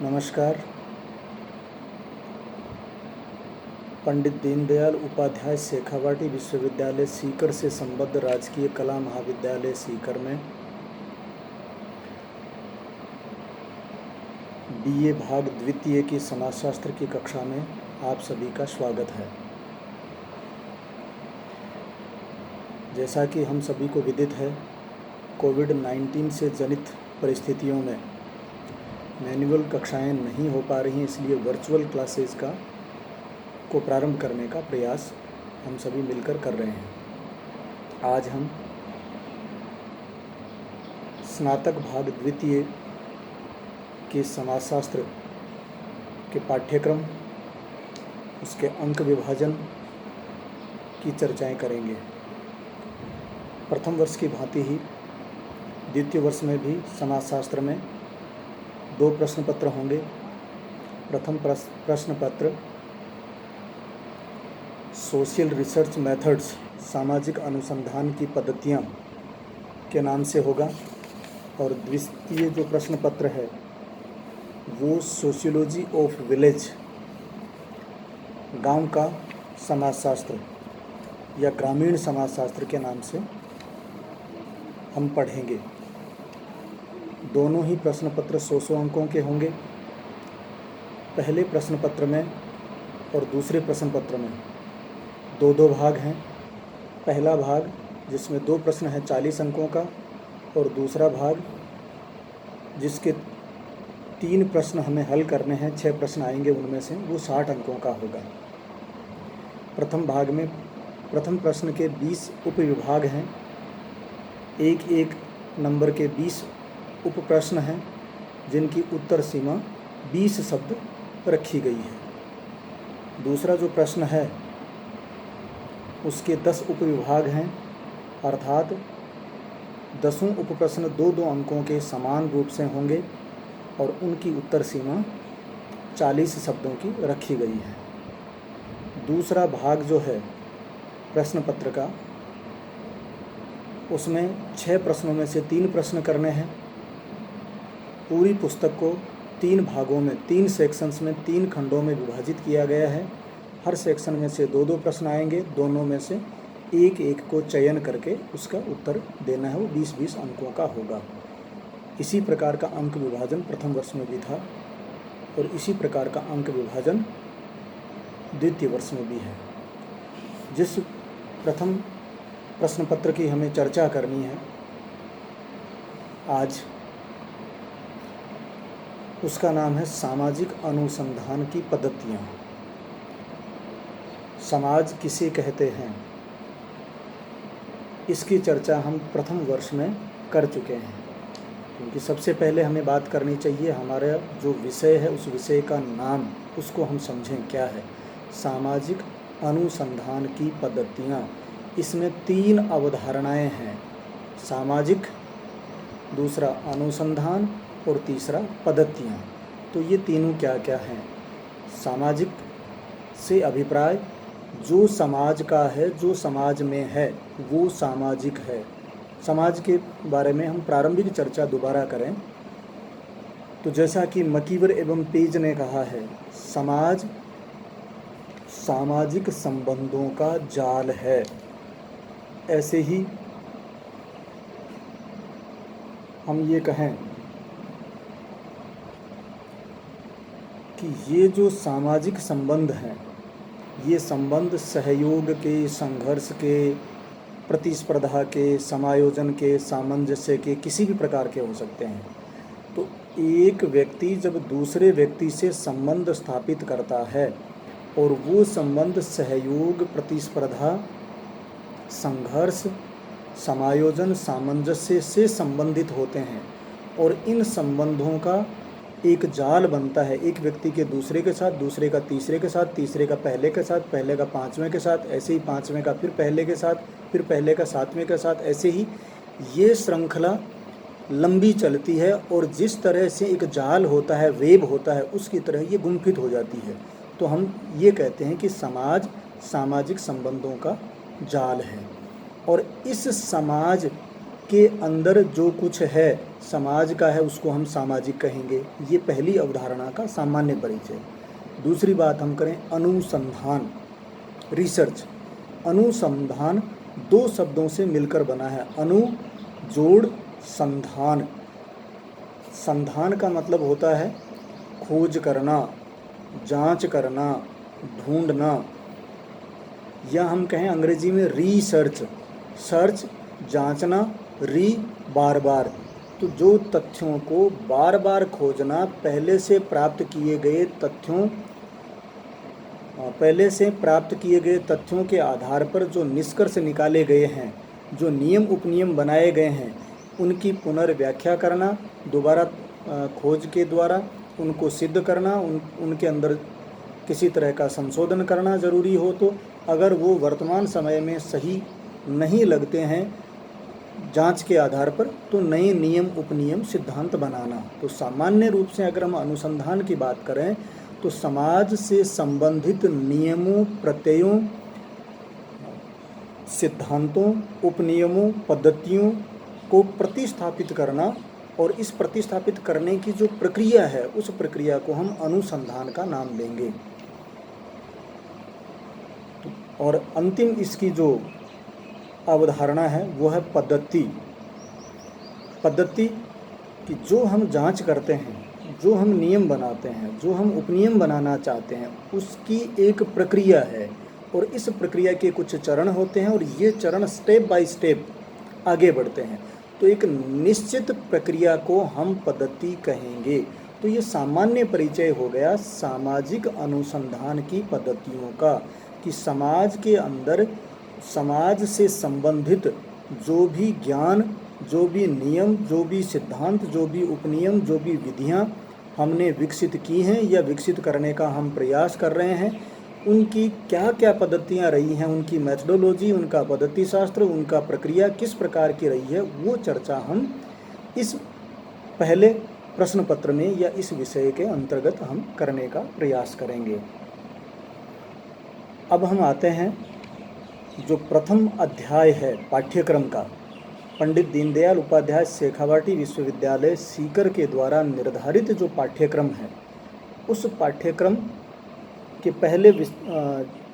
नमस्कार। पंडित दीनदयाल उपाध्याय शेखावाटी विश्वविद्यालय सीकर से संबद्ध राजकीय कला महाविद्यालय सीकर में बीए भाग द्वितीय की समाजशास्त्र की कक्षा में आप सभी का स्वागत है। जैसा कि हम सभी को विदित है, कोविड-19 से जनित परिस्थितियों में मैनुअल कक्षाएं नहीं हो पा रही हैं, इसलिए वर्चुअल क्लासेस को प्रारंभ करने का प्रयास हम सभी मिलकर कर रहे हैं। आज हम स्नातक भाग द्वितीय के समाजशास्त्र के पाठ्यक्रम, उसके अंक विभाजन की चर्चाएं करेंगे। प्रथम वर्ष की भांति ही द्वितीय वर्ष में भी समाजशास्त्र में 2 प्रश्न पत्र होंगे। प्रथम प्रश्न पत्र सोशल रिसर्च मेथड्स, सामाजिक अनुसंधान की पद्धतियाँ के नाम से होगा, और द्वितीय जो प्रश्न पत्र है वो सोशियोलॉजी ऑफ विलेज, गांव का समाजशास्त्र या ग्रामीण समाजशास्त्र के नाम से हम पढ़ेंगे। दोनों ही प्रश्न पत्र 100 अंकों के होंगे। पहले प्रश्न पत्र में और दूसरे प्रश्न पत्र में 2 भाग हैं। पहला भाग जिसमें 2 प्रश्न हैं 40 अंकों का, और दूसरा भाग जिसके 3 प्रश्न हमें हल करने हैं, 6 प्रश्न आएंगे उनमें से, वो 60 अंकों का होगा। प्रथम भाग में प्रथम प्रश्न के 20 उपविभाग हैं। एक नंबर के 20 उप प्रश्न हैं जिनकी उत्तर सीमा 20 शब्द रखी गई है। दूसरा जो प्रश्न है उसके 10 उपविभाग हैं, अर्थात 10 उप प्रश्न 2-2 अंकों के समान रूप से होंगे और उनकी उत्तर सीमा 40 शब्दों की रखी गई है। दूसरा भाग जो है प्रश्न पत्र का, उसमें 6 प्रश्नों में से 3 प्रश्न करने हैं। पूरी पुस्तक को 3 भागों में, 3 सेक्शंस में, 3 खंडों में विभाजित किया गया है। हर सेक्शन में से 2-2 प्रश्न आएंगे, दोनों में से एक को चयन करके उसका उत्तर देना है, वो 20-20 अंकों का होगा। इसी प्रकार का अंक विभाजन प्रथम वर्ष में भी था और इसी प्रकार का अंक विभाजन द्वितीय वर्ष में भी है। जिस प्रथम प्रश्न पत्र की हमें चर्चा करनी है आज, उसका नाम है सामाजिक अनुसंधान की पद्धतियाँ। समाज किसे कहते हैं, इसकी चर्चा हम प्रथम वर्ष में कर चुके हैं, क्योंकि सबसे पहले हमें बात करनी चाहिए हमारा जो विषय है उस विषय का नाम, उसको हम समझें क्या है। सामाजिक अनुसंधान की पद्धतियाँ, इसमें 3 अवधारणाएं हैं, सामाजिक, दूसरा अनुसंधान और तीसरा पद्धतियाँ। तो ये तीनों क्या क्या हैं? सामाजिक से अभिप्राय जो समाज का है, जो समाज में है वो सामाजिक है। समाज के बारे में हम प्रारंभिक चर्चा दोबारा करें तो जैसा कि मकीवर एवं पेज ने कहा है, समाज सामाजिक संबंधों का जाल है। ऐसे ही हम ये कहें कि ये जो सामाजिक संबंध हैं, ये संबंध सहयोग के, संघर्ष के, प्रतिस्पर्धा के, समायोजन के, सामंजस्य के, किसी भी प्रकार के हो सकते हैं। तो एक व्यक्ति जब दूसरे व्यक्ति से संबंध स्थापित करता है और वो संबंध सहयोग, प्रतिस्पर्धा, संघर्ष, समायोजन, सामंजस्य से संबंधित होते हैं, और इन संबंधों का एक जाल बनता है, एक व्यक्ति के दूसरे के साथ, दूसरे का तीसरे के साथ, तीसरे का पहले के साथ, पहले का 5वें के साथ, ऐसे ही 5वें का फिर पहले के साथ, फिर पहले का 7वें के साथ, ऐसे ही ये श्रृंखला लंबी चलती है। और जिस तरह से एक जाल होता है, वेब होता है, उसकी तरह ये गुम्फित हो जाती है। तो हम ये कहते हैं कि समाज सामाजिक संबंधों का जाल है। और इस समाज के अंदर जो कुछ है समाज का है उसको हम सामाजिक कहेंगे। ये पहली अवधारणा का सामान्य परिचय। दूसरी बात हम करें अनुसंधान, रिसर्च। अनुसंधान दो शब्दों से मिलकर बना है, अनु जोड़ संधान। संधान का मतलब होता है खोज करना, जांच करना, ढूंढना, या हम कहें अंग्रेजी में रिसर्च। सर्च जांचना, री बार बार। तो जो तथ्यों को बार बार खोजना, पहले से प्राप्त किए गए तथ्यों के आधार पर जो निष्कर्ष निकाले गए हैं, जो नियम उपनियम बनाए गए हैं, उनकी पुनर्व्याख्या करना, दोबारा खोज के द्वारा उनको सिद्ध करना, उनके अंदर किसी तरह का संशोधन करना ज़रूरी हो तो, अगर वो वर्तमान समय में सही नहीं लगते हैं जांच के आधार पर, तो नए नियम उपनियम सिद्धांत बनाना। तो सामान्य रूप से अगर हम अनुसंधान की बात करें तो समाज से संबंधित नियमों, प्रत्ययों, सिद्धांतों, उपनियमों, पद्धतियों को प्रतिस्थापित करना, और इस प्रतिस्थापित करने की जो प्रक्रिया है उस प्रक्रिया को हम अनुसंधान का नाम देंगे। और अंतिम इसकी जो अवधारणा है वो है पद्धति। पद्धति कि जो हम जांच करते हैं, जो हम नियम बनाते हैं, जो हम उपनियम बनाना चाहते हैं, उसकी एक प्रक्रिया है, और इस प्रक्रिया के कुछ चरण होते हैं, और ये चरण स्टेप बाय स्टेप आगे बढ़ते हैं। तो एक निश्चित प्रक्रिया को हम पद्धति कहेंगे। तो ये सामान्य परिचय हो गया सामाजिक अनुसंधान की पद्धतियों का, कि समाज के अंदर समाज से संबंधित जो भी ज्ञान, जो भी नियम, जो भी सिद्धांत, जो भी उपनियम, जो भी विधियां हमने विकसित की हैं या विकसित करने का हम प्रयास कर रहे हैं, उनकी क्या क्या पद्धतियां रही हैं, उनकी मेथडोलॉजी, उनका पद्धति शास्त्र, उनका प्रक्रिया किस प्रकार की रही है, वो चर्चा हम इस पहले प्रश्न पत्र में या इस विषय के अंतर्गत हम करने का प्रयास करेंगे। अब हम आते हैं जो प्रथम अध्याय है पाठ्यक्रम का, पंडित दीनदयाल उपाध्याय शेखावाटी विश्वविद्यालय सीकर के द्वारा निर्धारित जो पाठ्यक्रम है, उस पाठ्यक्रम के पहले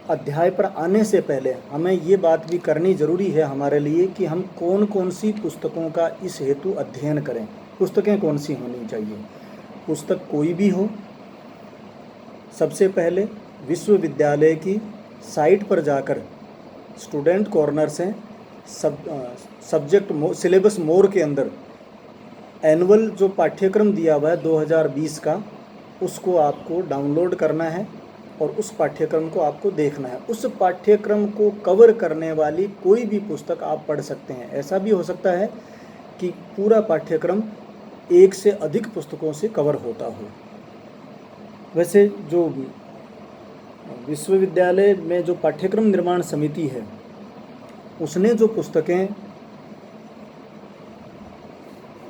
अध्याय पर आने से पहले हमें ये बात भी करनी ज़रूरी है हमारे लिए कि हम कौन कौन सी पुस्तकों का इस हेतु अध्ययन करें। पुस्तकें कौन सी होनी चाहिए? पुस्तक कोई भी हो। सबसे पहले विश्वविद्यालय की साइट पर जाकर स्टूडेंट कॉर्नर से सब्जेक्ट सिलेबस मोर के अंदर एनुअल जो पाठ्यक्रम दिया हुआ है 2020 का, उसको आपको डाउनलोड करना है और उस पाठ्यक्रम को आपको देखना है। उस पाठ्यक्रम को कवर करने वाली कोई भी पुस्तक आप पढ़ सकते हैं। ऐसा भी हो सकता है कि पूरा पाठ्यक्रम एक से अधिक पुस्तकों से कवर होता हो। वैसे जो विश्वविद्यालय में जो पाठ्यक्रम निर्माण समिति है, उसने जो पुस्तकें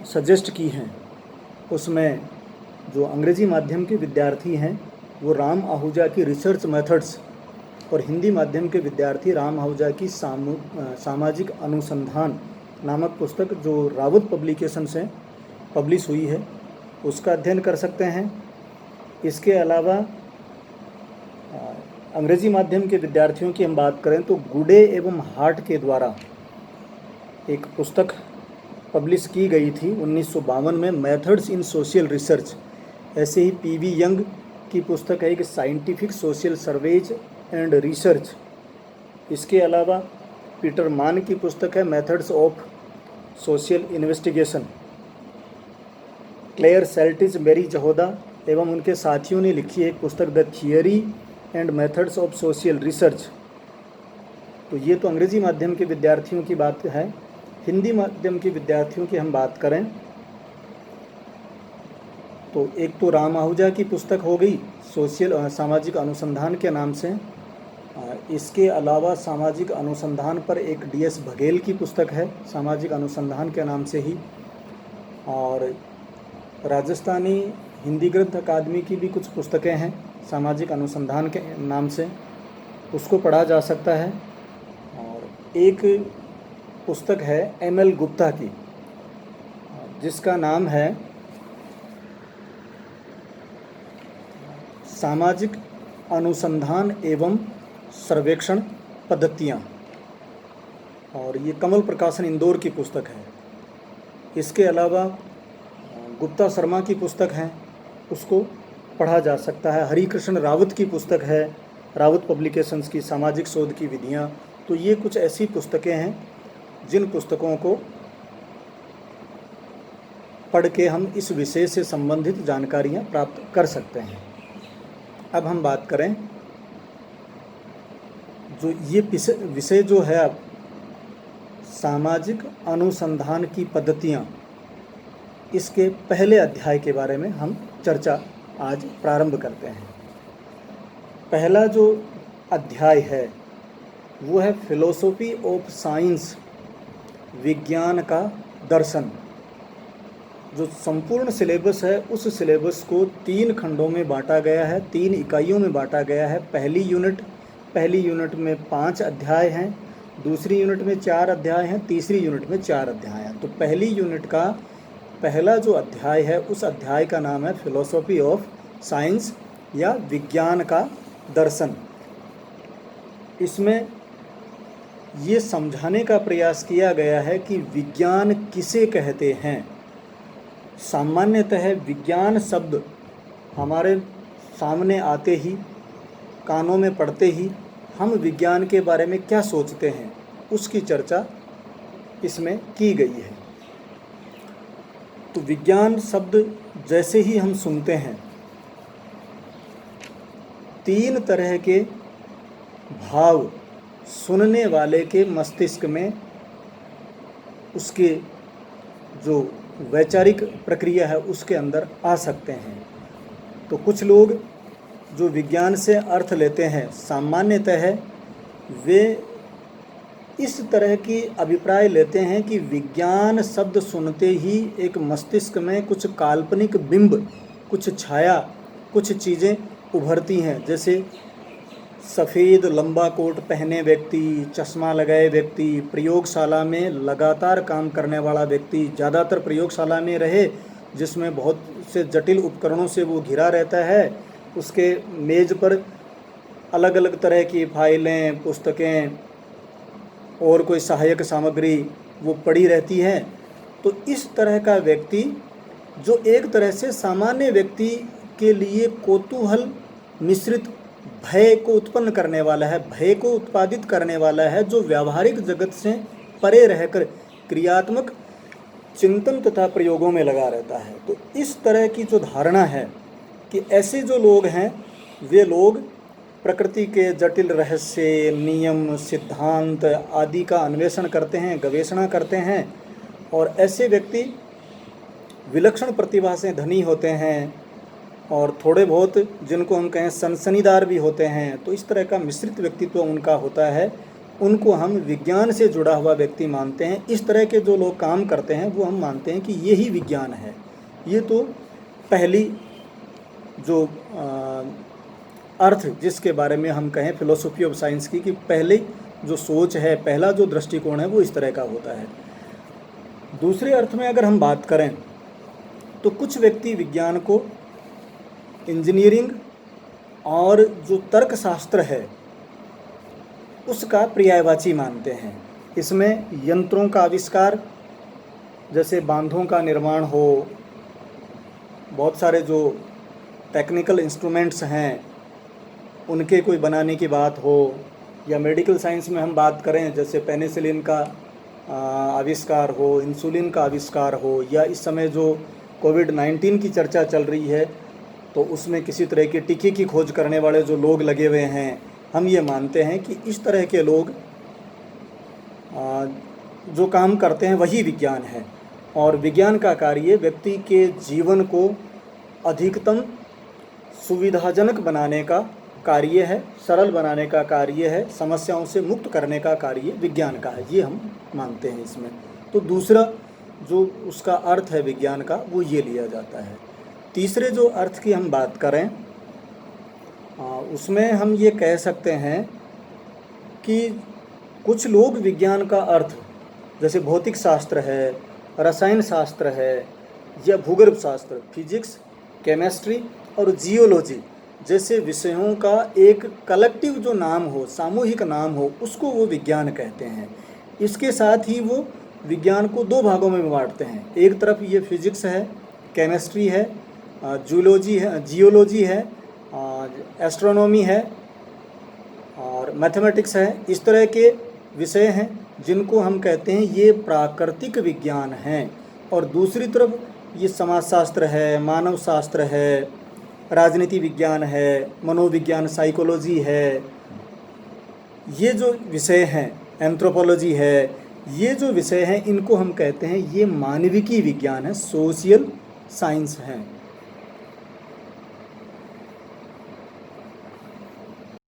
सजेस्ट की हैं, उसमें जो अंग्रेजी माध्यम के विद्यार्थी हैं वो राम आहूजा की रिसर्च मेथड्स, और हिंदी माध्यम के विद्यार्थी राम आहूजा की सामाजिक अनुसंधान नामक पुस्तक जो रावत पब्लिकेशन से पब्लिश हुई है, उसका अध्ययन कर सकते हैं। इसके अलावा अंग्रेजी माध्यम के विद्यार्थियों की हम बात करें तो गुडे एवं हार्ट के द्वारा एक पुस्तक पब्लिश की गई थी 1952 में, मेथड्स इन सोशल रिसर्च। ऐसे ही पीवी यंग की पुस्तक है एक scientific social surveys and research. इसके अलावा पीटर मान की पुस्तक है methods of social investigation. Claire Selltiz, Marie Jahoda एवं उनके साथियों ने लिखी एक पुस्तक the theory and methods of social research. तो ये तो अंग्रेजी माध्यम के विद्यार्थियों की बात है। हिंदी माध्यम के विद्यार्थियों की हम बात करें तो एक तो राम आहूजा की पुस्तक हो गई सामाजिक अनुसंधान के नाम से। इसके अलावा सामाजिक अनुसंधान पर एक डीएस बघेल की पुस्तक है सामाजिक अनुसंधान के नाम से ही, और राजस्थानी हिंदी ग्रंथ अकादमी की भी कुछ पुस्तकें हैं सामाजिक अनुसंधान के नाम से, उसको पढ़ा जा सकता है। और एक पुस्तक है एम.एल. गुप्ता की, जिसका नाम है सामाजिक अनुसंधान एवं सर्वेक्षण पद्धतियाँ, और ये कमल प्रकाशन इंदौर की पुस्तक है। इसके अलावा गुप्ता शर्मा की पुस्तक है, उसको पढ़ा जा सकता है। हरिकृष्ण रावत की पुस्तक है, रावत पब्लिकेशंस की सामाजिक शोध की विधियाँ। तो ये कुछ ऐसी पुस्तकें हैं जिन पुस्तकों को पढ़ के हम इस विषय से संबंधित जानकारियाँ प्राप्त कर सकते हैं। अब हम बात करें जो ये विषय जो है अब सामाजिक अनुसंधान की पद्धतियाँ, इसके पहले अध्याय के बारे में हम चर्चा आज प्रारंभ करते हैं। पहला जो अध्याय है वो है फिलोसॉफी ऑफ साइंस, विज्ञान का दर्शन। जो संपूर्ण सिलेबस है उस सिलेबस को 3 खंडों में बांटा गया है, 3 इकाइयों में बांटा गया है। पहली यूनिट में 5 अध्याय हैं, दूसरी यूनिट में 4 अध्याय हैं, तीसरी यूनिट में 4 अध्याय हैं। तो पहली यूनिट का पहला जो अध्याय है उस अध्याय का नाम है फिलोसॉफी ऑफ साइंस या विज्ञान का दर्शन। इसमें ये समझाने का प्रयास किया गया है कि विज्ञान किसे कहते हैं। सामान्यतः विज्ञान शब्द हमारे सामने आते ही, कानों में पड़ते ही हम विज्ञान के बारे में क्या सोचते हैं, उसकी चर्चा इसमें की गई है। तो विज्ञान शब्द जैसे ही हम सुनते हैं, 3 तरह के भाव सुनने वाले के मस्तिष्क में, उसके जो वैचारिक प्रक्रिया है उसके अंदर आ सकते हैं। तो कुछ लोग जो विज्ञान से अर्थ लेते हैं, सामान्यतः वे इस तरह की अभिप्राय लेते हैं कि विज्ञान शब्द सुनते ही एक मस्तिष्क में कुछ काल्पनिक बिंब, कुछ छाया, कुछ चीज़ें उभरती हैं। जैसे सफ़ेद लंबा कोट पहने व्यक्ति, चश्मा लगाए व्यक्ति, प्रयोगशाला में लगातार काम करने वाला व्यक्ति, ज़्यादातर प्रयोगशाला में रहे जिसमें बहुत से जटिल उपकरणों से वो घिरा रहता है। उसके मेज़ पर अलग अलग तरह की फाइलें, पुस्तकें और कोई सहायक सामग्री वो पड़ी रहती है। तो इस तरह का व्यक्ति जो एक तरह से सामान्य व्यक्ति के लिए कौतूहल मिश्रित भय को उत्पन्न करने वाला है, भय को उत्पादित करने वाला है, जो व्यावहारिक जगत से परे रहकर क्रियात्मक चिंतन तथा प्रयोगों में लगा रहता है। तो इस तरह की जो धारणा है कि ऐसे जो लोग हैं वे लोग प्रकृति के जटिल रहस्य, नियम, सिद्धांत आदि का अन्वेषण करते हैं, गवेषणा करते हैं, और ऐसे व्यक्ति विलक्षण प्रतिभा से धनी होते हैं और थोड़े बहुत जिनको हम कहें सनसनीदार भी होते हैं। तो इस तरह का मिश्रित व्यक्तित्व उनका होता है, उनको हम विज्ञान से जुड़ा हुआ व्यक्ति मानते हैं। इस तरह के जो लोग काम करते हैं वो हम मानते हैं कि यही विज्ञान है। ये तो पहली जो अर्थ जिसके बारे में हम कहें फिलोसॉफी ऑफ साइंस की, कि पहले जो सोच है, पहला जो दृष्टिकोण है वो इस तरह का होता है। दूसरे अर्थ में अगर हम बात करें तो कुछ व्यक्ति विज्ञान को इंजीनियरिंग और जो तर्कशास्त्र है उसका पर्यायवाची मानते हैं। इसमें यंत्रों का आविष्कार, जैसे बांधों का निर्माण हो, बहुत सारे जो टेक्निकल इंस्ट्रूमेंट्स हैं उनके कोई बनाने की बात हो, या मेडिकल साइंस में हम बात करें जैसे पेनिसिलिन का आविष्कार हो, इंसुलिन का आविष्कार हो, या इस समय जो कोविड-19 की चर्चा चल रही है तो उसमें किसी तरह के टीके की खोज करने वाले जो लोग लगे हुए हैं, हम ये मानते हैं कि इस तरह के लोग जो काम करते हैं वही विज्ञान है। और विज्ञान का कार्य व्यक्ति के जीवन को अधिकतम सुविधाजनक बनाने का कार्य है, सरल बनाने का कार्य है, समस्याओं से मुक्त करने का कार्य विज्ञान का है, ये हम मानते हैं इसमें। तो दूसरा जो उसका अर्थ है विज्ञान का वो ये लिया जाता है। तीसरे जो अर्थ की हम बात करें उसमें हम ये कह सकते हैं कि कुछ लोग विज्ञान का अर्थ जैसे भौतिक शास्त्र है, रसायन शास्त्र है, या भूगर्भ शास्त्र, फिजिक्स, केमिस्ट्री और जियोलॉजी जैसे विषयों का एक कलेक्टिव जो नाम हो, सामूहिक नाम हो, उसको वो विज्ञान कहते हैं। इसके साथ ही वो विज्ञान को दो भागों में बांटते हैं। एक तरफ ये फिजिक्स है, केमिस्ट्री है, जियोलॉजी है, एस्ट्रोनॉमी है और मैथमेटिक्स है। इस तरह के विषय हैं जिनको हम कहते हैं ये प्राकृतिक विज्ञान हैं। और दूसरी तरफ ये समाजशास्त्र है, मानव शास्त्र है, राजनीति विज्ञान है, मनोविज्ञान, साइकोलॉजी है, ये जो विषय हैं, एंथ्रोपोलॉजी है, ये जो विषय हैं इनको हम कहते हैं ये मानविकी विज्ञान है, सोशियल साइंस हैं।